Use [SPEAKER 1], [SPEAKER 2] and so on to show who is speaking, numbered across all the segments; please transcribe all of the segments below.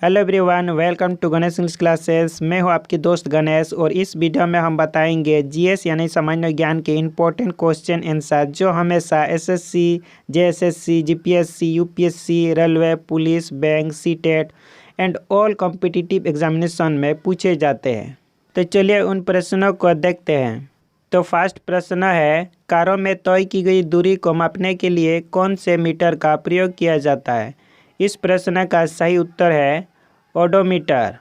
[SPEAKER 1] Hello everyone, welcome to Ganesh English classes. मैं हूं आपकी दोस्त गणेश और इस वीडियो में हम बताएंगे जीएस यानी सामान्य ज्ञान के इंपॉर्टेंट क्वेश्चन आंसर जो हमेशा SSC, JSSC, GPSC, UPSC, railway, police, bank, CTET and all competitive examination में पूछे जाते हैं। तो चलिए उन प्रश्नों को देखते हैं। तो फर्स्ट प्रश्न है, कारों में तय की गई दूरी को मापने के लिए कौन से मीटर का प्रयोग किया जाता है? इस प्रश्न का सही उत्तर है ओडोमीटर।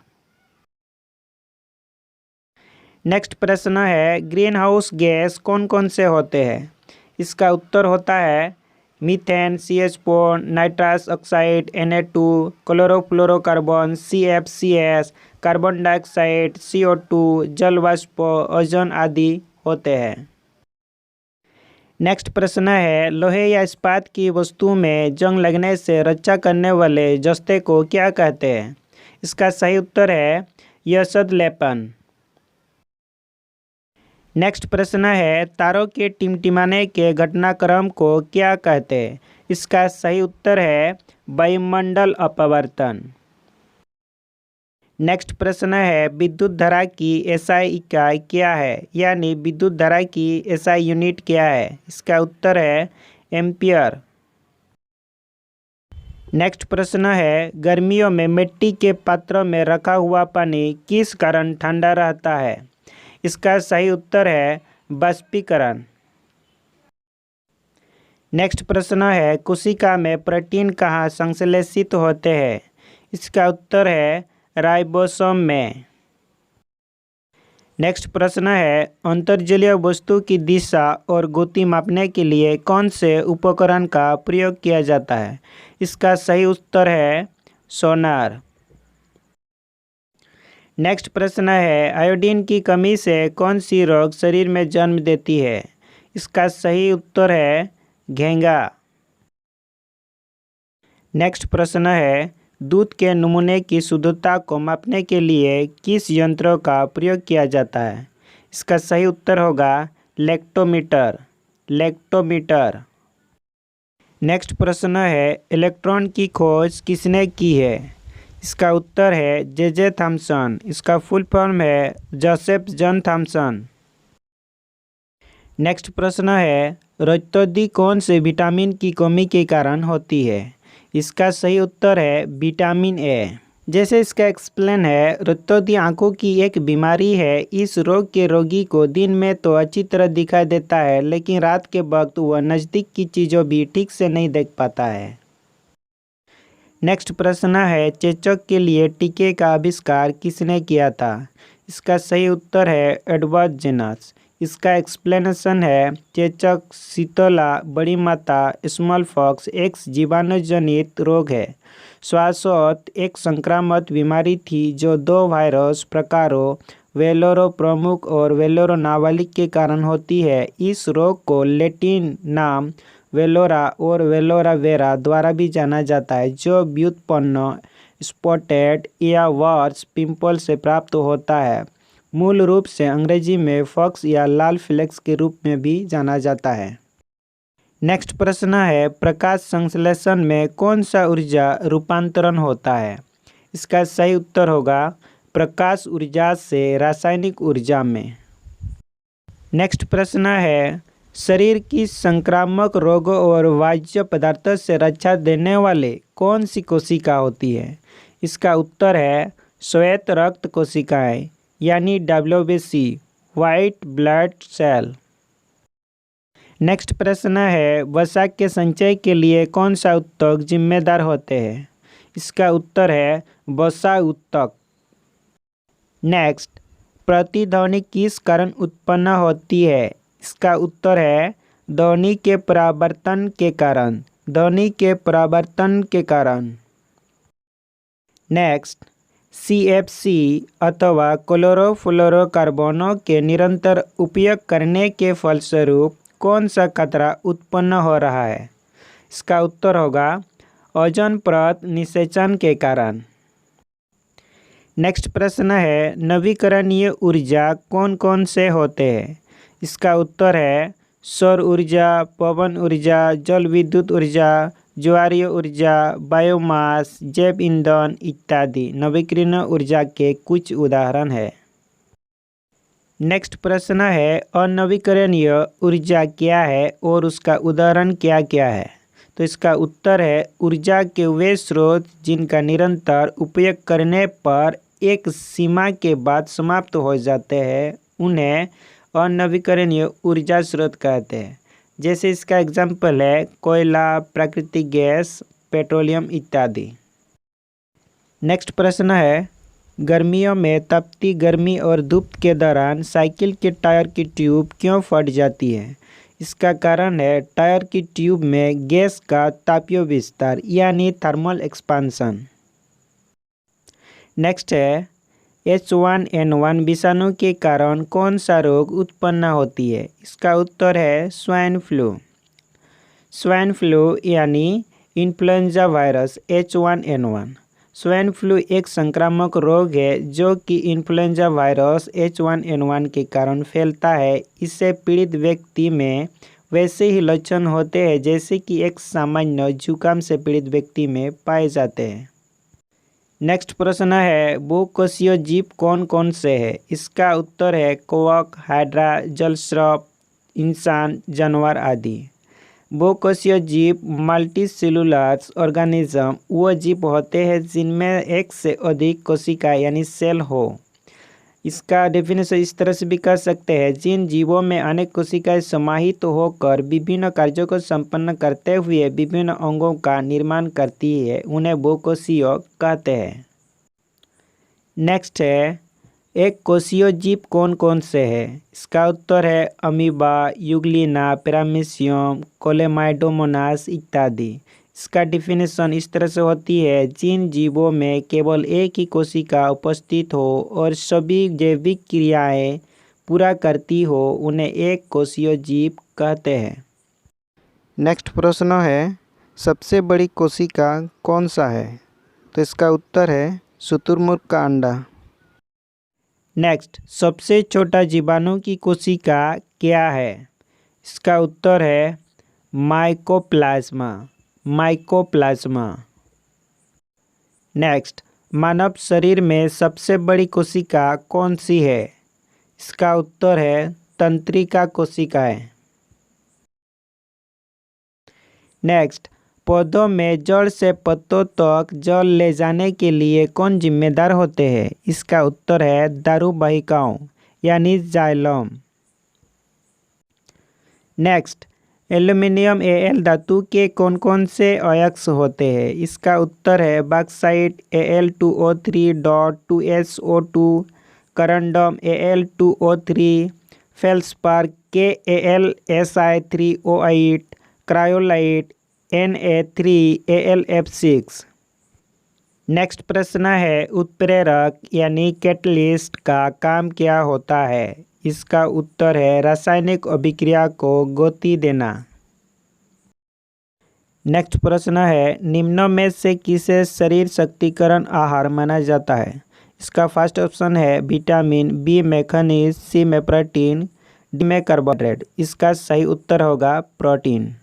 [SPEAKER 1] नेक्स्ट प्रश्न है, ग्रीन हाउस गैस कौन कौन से होते हैं? इसका उत्तर होता है methane, CH4, nitrous oxide Na2, chlorofluorocarbon CFCS, carbon dioxide CO2, जल वाष्प, ओजोन आदि होते हैं। नेक्स्ट प्रश्न है, लोहे या इस्पात की वस्तु में जंग लगने से रक्षा करने वाले जस्ते को क्या कहते हैं? इसका सही उत्तर है यशद लेपन। नेक्स्ट प्रश्न है, तारों के टिमटिमाने के घटनाक्रम को क्या कहते हैं? इसका सही उत्तर है वायुमंडल अपवर्तन। नेक्स्ट प्रश्न है, विद्युत धारा की एसआई इकाई क्या है? यानी विद्युत धारा की एसआई यूनिट क्या है? इसका उत्तर है एम्पियर। नेक्स्ट प्रश्न है, गर्मियों में मिट्टी के पात्रों में रखा हुआ पानी किस कारण ठंडा रहता है? इसका सही उत्तर है बाष्पीकरण। नेक्स्ट प्रश्न है, कोशिका में प्रोटीन कहाँ संश्लेषित होते हैं? इसका उत्तर है राइबोसोम में। नेक्स्ट प्रश्न है, अंतर्जलीय वस्तु की दिशा और गति मापने के लिए कौन से उपकरण का प्रयोग किया जाता है? इसका सही उत्तर है सोनार। नेक्स्ट प्रश्न है, आयोडीन की कमी से कौन सी रोग शरीर में जन्म देती है? इसका सही उत्तर है घेंघा। नेक्स्ट प्रश्न है, दूध के नमूने की शुद्धता को मापने के लिए किस यंत्र का प्रयोग किया जाता है? इसका सही उत्तर होगा लैक्टोमीटर। नेक्स्ट प्रश्न है, इलेक्ट्रॉन की खोज किसने की है? इसका उत्तर है जे थॉमसन। इसका फुल फॉर्म है जोसेफ जॉन थॉमसन। नेक्स्ट प्रश्न है, रक्तौंधी कौन से विटामिन की कमी के कारण होती है? इसका सही उत्तर है विटामिन ए। जैसे इसका एक्सप्लेन है, रक्तौंधी आंखों की एक बीमारी है। इस रोग के रोगी को दिन में तो अच्छी तरह दिखाई देता है, लेकिन रात के वक्त वह नज़दीक की चीज़ों भी ठीक से नहीं देख पाता है। नेक्स्ट प्रश्न है, चेचक के लिए टीके का आविष्कार किसने किया था? इसका सही उत्तर है एडवर्ड जेनर। इसका एक्सप्लेनेशन है, चेचक, शीतला, बड़ी माता, स्मॉल पॉक्स एक जीवाणुजनित रोग है। श्वासोत एक संक्रामक बीमारी थी जो 2 वायरस प्रकारों वेलोरो प्रमुख और वेलोरो नाबालिग के कारण होती है। इस रोग को लैटिन नाम वेलोरा और वेलोरा वेरा द्वारा भी जाना जाता है, जो व्युत्पन्न स्पॉटेड या वर्स पिंपल से प्राप्त होता है। मूल रूप से अंग्रेजी में फॉक्स या लाल फ्लेक्स के रूप में भी जाना जाता है। नेक्स्ट प्रश्न है, प्रकाश संश्लेषण में कौन सा ऊर्जा रूपांतरण होता है? इसका सही उत्तर होगा प्रकाश ऊर्जा से रासायनिक ऊर्जा में। नेक्स्ट प्रश्न है, शरीर की संक्रामक रोगों और वाज्य पदार्थों से रक्षा देने वाले कौन सी कोशिका होती है? इसका उत्तर है श्वेत रक्त कोशिकाएं यानी WBC, white blood cell. Next प्रश्न है, वसा के संचय के लिए कौन सा ऊतक जिम्मेदार होते हैं? इसका उत्तर है वसा ऊतक। नेक्स्ट, प्रतिध्वनि किस कारण उत्पन्न होती है? इसका उत्तर है ध्वनि के परावर्तन के कारण। नेक्स्ट, CFC अथवा क्लोरोफ्लोरोकार्बनों के निरंतर उपयोग करने के फलस्वरूप कौन सा खतरा उत्पन्न हो रहा है? इसका उत्तर होगा ओजोन परत निषेचन के कारण। नेक्स्ट प्रश्न है, नवीकरणीय ऊर्जा कौन कौन से होते हैं? इसका उत्तर है सौर ऊर्जा, पवन ऊर्जा, जल विद्युत ऊर्जा, ज्वारीय ऊर्जा, बायोमास, जैव ईंधन इत्यादि नवीकरणीय ऊर्जा के कुछ उदाहरण हैं। नेक्स्ट प्रश्न है, अनवीकरणीय ऊर्जा क्या है और उसका उदाहरण क्या क्या है? तो इसका उत्तर है, ऊर्जा के वे स्रोत जिनका निरंतर उपयोग करने पर एक सीमा के बाद समाप्त हो जाते हैं उन्हें अनवीकरणीय ऊर्जा स्रोत कहते हैं। जैसे इसका एग्जाम्पल है कोयला, प्राकृतिक गैस, पेट्रोलियम इत्यादि। नेक्स्ट प्रश्न है, गर्मियों में तपती गर्मी और धूप के दौरान साइकिल के टायर की ट्यूब क्यों फट जाती है? इसका कारण है टायर की ट्यूब में गैस का तापीय विस्तार यानी थर्मल एक्सपांशन। नेक्स्ट है, H1N1 विषाणु के कारण कौन सा रोग उत्पन्न होती है? इसका उत्तर है स्वाइन फ्लू। स्वाइन फ्लू यानी influenza virus H1N1। Swine flu एक संक्रामक रोग है जो कि इन्फ्लुएंजा वायरस H1N1 के कारण फैलता है। इससे पीड़ित व्यक्ति में वैसे ही लक्षण होते हैं जैसे कि एक सामान्य जुकाम से पीड़ित व्यक्ति में पाए जाते हैं। नेक्स्ट प्रश्न है, बहुकोषीय जीव कौन कौन से हैं? इसका उत्तर है कवक, हाइड्रा, जलस्रप, इंसान, जानवर आदि। बहुकोषीय जीव मल्टीसेलुलर ऑर्गेनिज्म वो जीव होते हैं जिनमें एक से अधिक कोशिका यानी सेल हो। इसका डेफिनेशन इस तरह से भी कर सकते हैं, जिन जीवों में अनेक कोशिकाएं समाहित होकर विभिन्न कार्यों को संपन्न करते हुए विभिन्न अंगों का निर्माण करती है उन्हें बहुकोषीय कहते हैं। नेक्स्ट है, एक कोषीय जीव कौन कौन से हैं? इसका उत्तर है अमीबा, यूग्लिना, पैरामीशियम, कोलेमाइडोमोनास इत्यादि। इसका डिफिनेशन इस तरह से होती है, जिन जीवों में केवल एक ही कोशिका उपस्थित हो और सभी जैविक क्रियाएं पूरा करती हो उन्हें एक कोषीय जीव कहते हैं। नेक्स्ट प्रश्न है, सबसे बड़ी कोशिका कौन सा है? तो इसका उत्तर है शुतुरमुर्ग का अंडा। नेक्स्ट, सबसे छोटा जीवाणु की कोशिका क्या है? इसका उत्तर है माइकोप्लाज्मा। माइकोप्लाज्मा। नेक्स्ट, मानव शरीर में सबसे बड़ी कोशिका कौन सी है? इसका उत्तर है तंत्रिका कोशिकाएं। नेक्स्ट, पौधों में जड़ से पत्तों तक जल ले जाने के लिए कौन जिम्मेदार होते हैं? इसका उत्तर है दारुवाहिकाओं यानी जाइलम। नेक्स्ट, एल्युमिनियम Al धातु के कौन कौन से अयस्क होते हैं? इसका उत्तर है bauxite Al2O3.2SO2, corundum Al2O3, feldspar KAlSi3O8, cryolite Na3AlF6। Next प्रश्न है, उत्प्रेरक यानी कैटलिस्ट का काम क्या होता है? इसका उत्तर है रासायनिक अभिक्रिया को गति देना। नेक्स्ट प्रश्न है, निम्न में से किसे शरीर शक्तिकरण आहार माना जाता है? इसका फर्स्ट ऑप्शन है विटामिन, बी में खनिज, सी में प्रोटीन, डी में कार्बोहाइड्रेट। इसका सही उत्तर होगा प्रोटीन।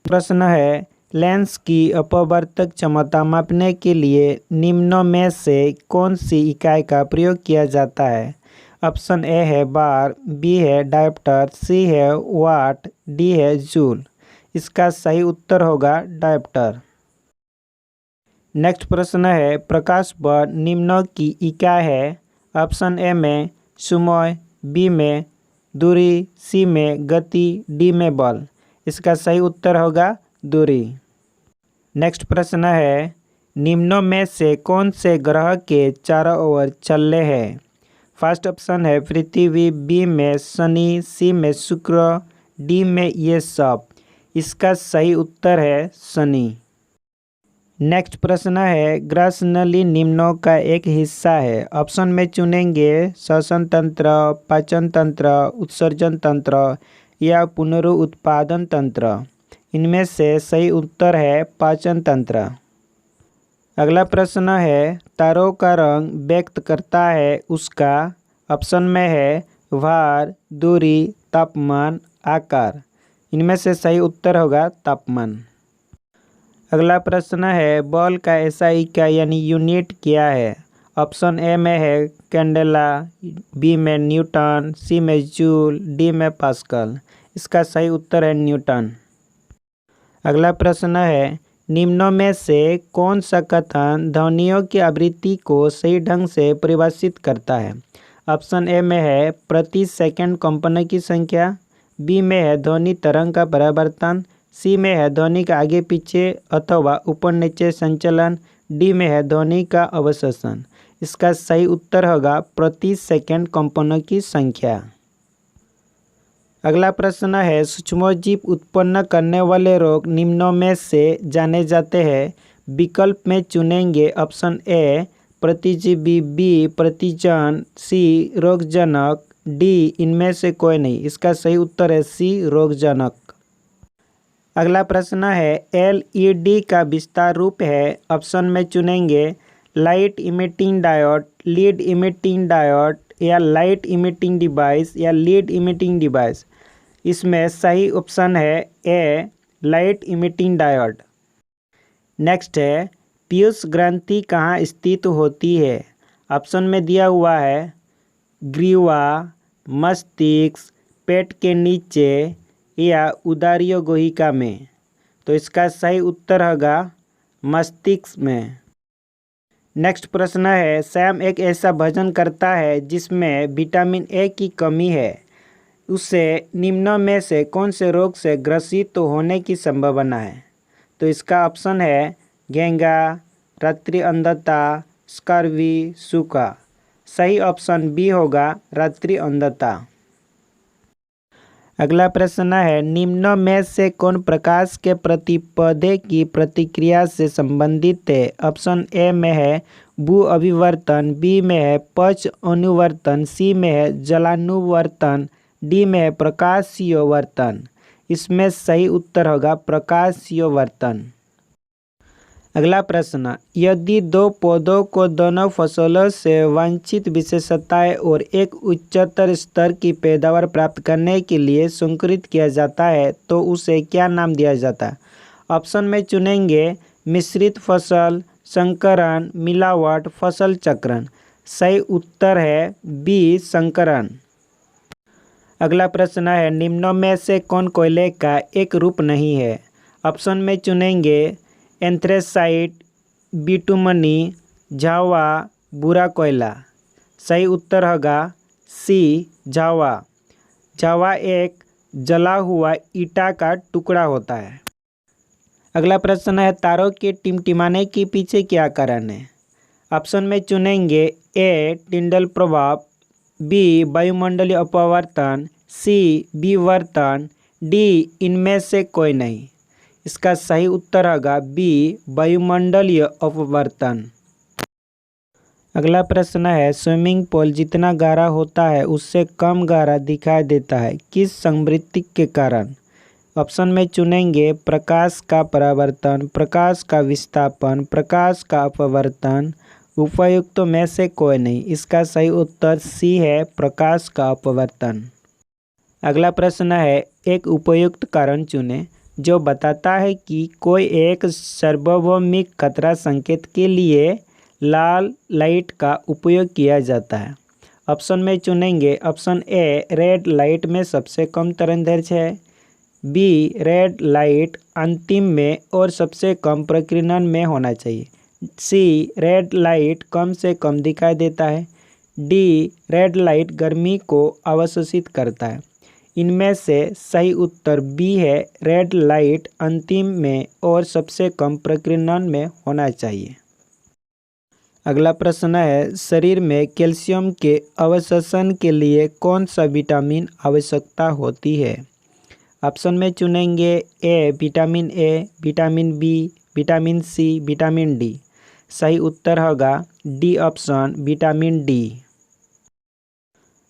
[SPEAKER 1] प्रश्न है, लेंस की अपवर्तक क्षमता मापने के लिए निम्न में से कौन सी इकाई का प्रयोग किया जाता है? ऑप्शन ए है बार, बी है डायोप्टर, सी है वाट, डी है जूल। इसका सही उत्तर होगा डायोप्टर। नेक्स्ट प्रश्न है, प्रकाश बल निम्न की इकाई है? ऑप्शन ए में समय, बी में दूरी, सी में गति, डी में बल। इसका सही उत्तर होगा दूरी। नेक्स्ट प्रश्न है, निम्न में से कौन से ग्रह के चारों ओर चलते हैं? फर्स्ट ऑप्शन है पृथ्वी, बी में शनि, सी में शुक्र, डी में ये सब। इसका सही उत्तर है शनि। नेक्स्ट प्रश्न है, ग्रस नली निम्नों का एक हिस्सा है? ऑप्शन में चुनेंगे श्वसन तंत्र, पाचन तंत्र, उत्सर्जन तंत्र या पुनरुत्पादन तंत्र। इनमें से सही उत्तर है पाचन तंत्र। अगला प्रश्न है, तारों का रंग व्यक्त करता है उसका? ऑप्शन में है भार, दूरी, तापमान, आकार। इनमें से सही उत्तर होगा तापमान। अगला प्रश्न है बॉल का एसआई इकाई यानी यूनिट क्या है। ऑप्शन ए में है कैंडेला, बी में न्यूटन, सी में जूल, डी में पास्कल। इसका सही उत्तर है न्यूटन। अगला प्रश्न है निम्नों में से कौन सा कथन ध्वनियों की आवृत्ति को सही ढंग से परिभाषित करता है। ऑप्शन ए में है प्रति सेकंड कंपनों की संख्या, बी में है ध्वनि तरंग का परावर्तन, सी में है ध्वनि का आगे पीछे अथवा ऊपर नीचे संचलन, डी में है ध्वनि का अवशोषण। इसका सही उत्तर होगा प्रति सेकंड कंपनों की संख्या। अगला प्रश्न है सूक्ष्मजीव उत्पन्न करने वाले रोग निम्नों में से जाने जाते हैं। विकल्प में चुनेंगे ऑप्शन ए प्रतिजीवी, बी प्रतिजन, सी रोगजनक, डी इनमें से कोई नहीं। इसका सही उत्तर है सी रोगजनक। अगला प्रश्न है एलईडी का विस्तार रूप है। ऑप्शन में चुनेंगे light emitting diode, lead emitting diode या लाइट इमिटिंग डिवाइस या लीड इमिटिंग डिवाइस। इसमें सही ऑप्शन है ए लाइट इमिटिंग डायोड। नेक्स्ट है पीयूष ग्रंथि कहाँ स्थित होती है। ऑप्शन में दिया हुआ है ग्रीवा, मस्तिष्क, पेट के नीचे या उदरीय गुहिका में। तो इसका सही उत्तर होगा मस्तिष्क में। नेक्स्ट प्रश्न है सैम एक ऐसा भोजन करता है जिसमें विटामिन ए की कमी है। उसे निम्नों में से कौन से रोग से ग्रसित होने की संभावना है। तो इसका ऑप्शन है घेंगा, रात्रि अंधता, स्कर्वी, सूखा। सही ऑप्शन बी होगा रात्रि अंधता। अगला प्रश्न है निम्नों में से कौन प्रकाश के प्रति पौधे की प्रतिक्रिया से संबंधित है। ऑप्शन ए में है भू अभिवर्तन, बी में है पक्ष अनुवर्तन, सी में है जलानुवर्तन, डी में है प्रकाशीयवर्तन। इसमें सही उत्तर होगा प्रकाशीयवर्तन। अगला प्रश्न यदि दो पौधों को दोनों फसलों से वांछित विशेषताएं और एक उच्चतर स्तर की पैदावार प्राप्त करने के लिए संकरित किया जाता है तो उसे क्या नाम दिया जाता है। ऑप्शन में चुनेंगे मिश्रित फसल, संकरण, मिलावट, फसल चक्रण। सही उत्तर है बी संकरण। अगला प्रश्न है निम्नों में से कौन कोयले का एक रूप नहीं है। ऑप्शन में चुनेंगे एंथ्रेसाइट, बिटुमनी, झावा, बुरा कोयला। सही उत्तर होगा सी झावा। झावा एक जला हुआ ईटा का टुकड़ा होता है। अगला प्रश्न है तारों के टिमटिमाने के पीछे क्या कारण है। ऑप्शन में चुनेंगे ए टिंडल प्रभाव, बी वायुमंडलीय अपवर्तन, सी विवर्तन, डी इनमें से कोई नहीं। इसका सही उत्तर होगा बी वायुमंडलीय अपवर्तन। अगला प्रश्न है स्विमिंग पूल जितना गहरा होता है उससे कम गहरा दिखाई देता है किस संवृत्ति के कारण। ऑप्शन में चुनेंगे प्रकाश का परावर्तन, प्रकाश का विस्थापन, प्रकाश का अपवर्तन। उपयुक्त में से कोई नहीं। इसका सही उत्तर सी है प्रकाश का अपवर्तन। अगला प्रश्न है एक उपयुक्त कारण चुनें जो बताता है कि कोई एक सार्वभौमिक खतरा संकेत के लिए लाल लाइट का उपयोग किया जाता है। ऑप्शन में चुनेंगे ऑप्शन ए रेड लाइट में सबसे कम तरंगदैर्घ्य है, बी रेड लाइट अंतिम में और सबसे कम प्रकीर्णन में होना चाहिए, सी रेड लाइट कम से कम दिखाई देता है, डी रेड लाइट गर्मी को अवशोषित करता है। इनमें से सही उत्तर बी है रेड लाइट अंतिम में और सबसे कम प्रकीर्णन में होना चाहिए। अगला प्रश्न है शरीर में कैल्शियम के अवशोषण के लिए कौन सा विटामिन आवश्यकता होती है। ऑप्शन में चुनेंगे A vitamin A, vitamin B, vitamin C, vitamin D. सही उत्तर होगा डी ऑप्शन विटामिन डी।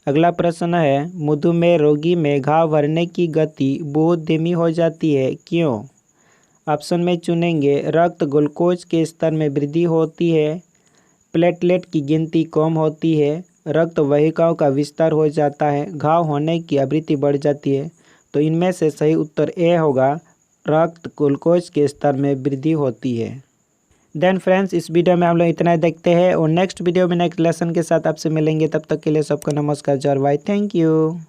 [SPEAKER 1] अगला प्रश्न है मधुमेह रोगी में घाव भरने की गति बहुत धीमी हो जाती है क्यों। ऑप्शन में चुनेंगे रक्त ग्लूकोज के स्तर में वृद्धि होती है, प्लेटलेट की गिनती कम होती है, रक्त वाहिकाओं का विस्तार हो जाता है, घाव होने की आवृत्ति बढ़ जाती है। तो इनमें से सही उत्तर ए होगा रक्त ग्लूकोज के स्तर में वृद्धि होती है। देन फ्रेंड्स, इस वीडियो में हम लोग इतना ही देखते हैं और नेक्स्ट वीडियो में नेक्स्ट लेसन के साथ आपसे मिलेंगे। तब तक के लिए सबको नमस्कार, जय, बाय, थैंक यू।